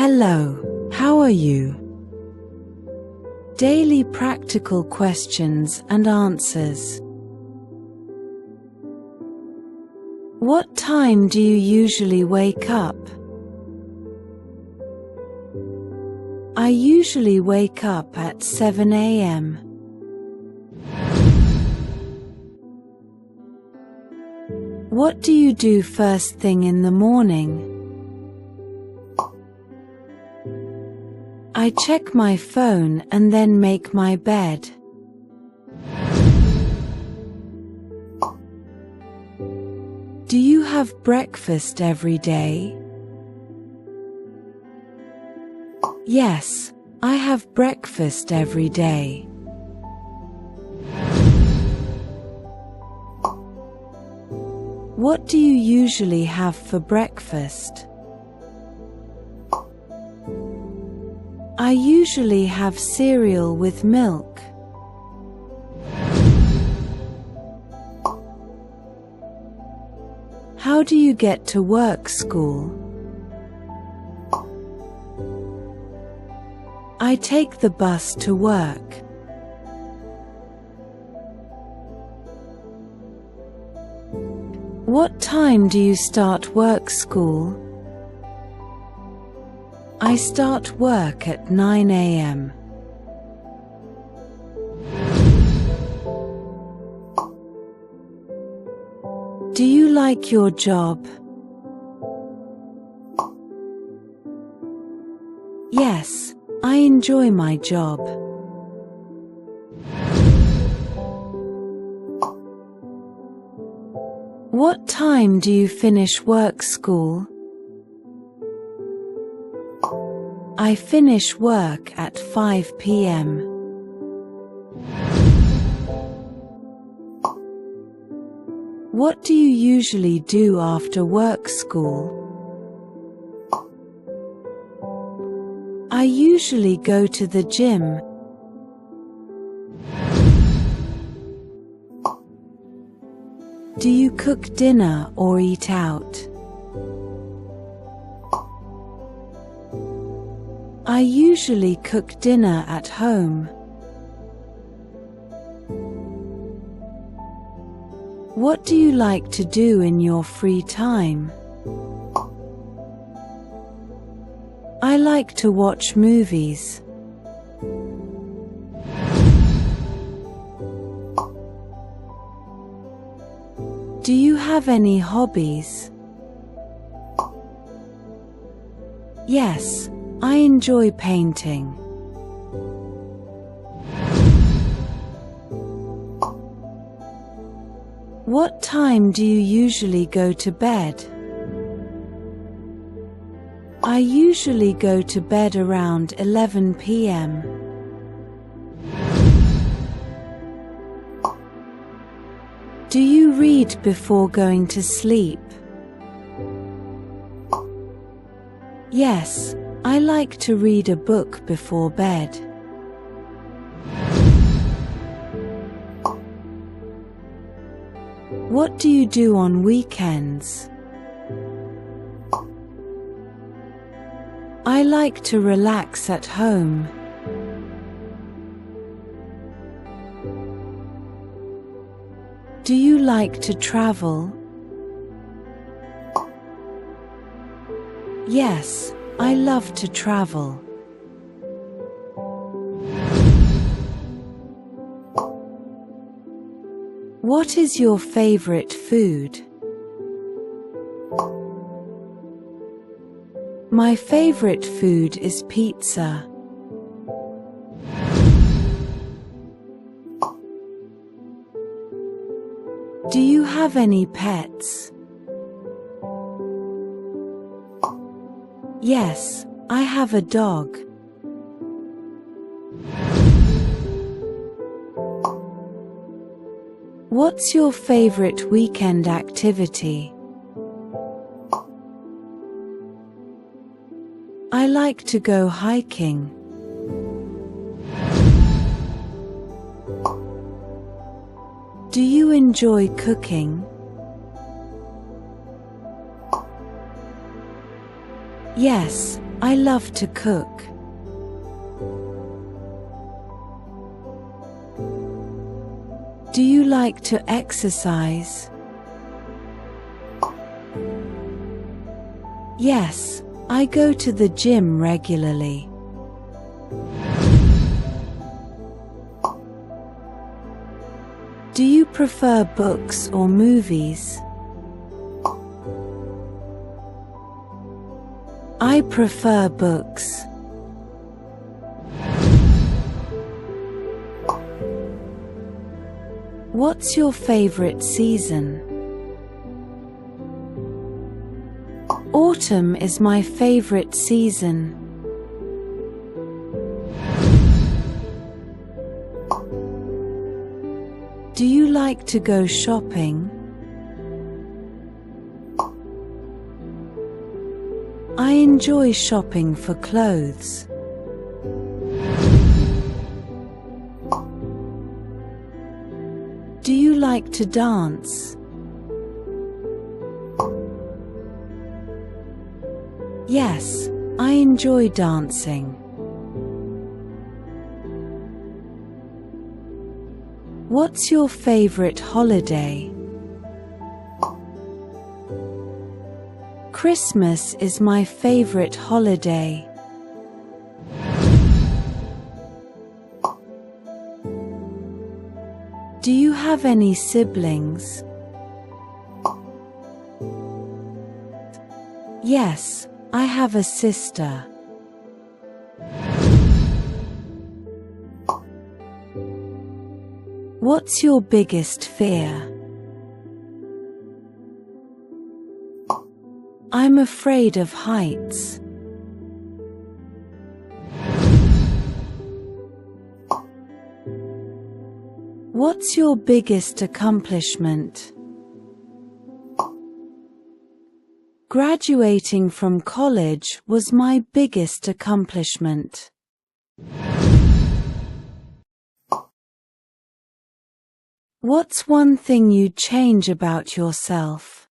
Hello, how are you? Daily practical questions and answers. What time do you usually wake up? I usually wake up at 7 a.m. What do you do first thing in the morning? I check my phone and then make my bed. Do you have breakfast every day? Yes, I have breakfast every day. What do you usually have for breakfast? I usually have cereal with milk. How do you get to work school? I take the bus to work. What time do you start work school? I start work at 9 a.m. Do you like your job? Yes, I enjoy my job. What time do you finish work school? I finish work at 5 p.m. What do you usually do after work school? I usually go to the gym. Do you cook dinner or eat out? I usually cook dinner at home. What do you like to do in your free time? I like to watch movies. Do you have any hobbies? Yes, I enjoy painting. What time do you usually go to bed? I usually go to bed around 11 p.m. Do you read before going to sleep? Yes, I like to read a book before bed. What do you do on weekends? I like to relax at home. Do you like to travel? Yes, I love to travel. What is your favorite food? My favorite food is pizza. Do you have any pets? Yes, I have a dog. What's your favorite weekend activity? I like to go hiking. Do you enjoy cooking? Yes, I love to cook. Do you like to exercise? Yes, I go to the gym regularly. Do you prefer books or movies? I prefer books. What's your favorite season? Autumn is my favorite season. Do you like to go shopping? I enjoy shopping for clothes. Do you like to dance? Yes, I enjoy dancing. What's your favorite holiday? Christmas is my favorite holiday. Do you have any siblings? Yes, I have a sister. What's your biggest fear? I'm afraid of heights. What's your biggest accomplishment? Graduating from college was my biggest accomplishment. What's one thing you'd change about yourself?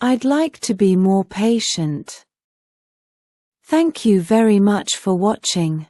I'd like to be more patient. Thank you very much for watching.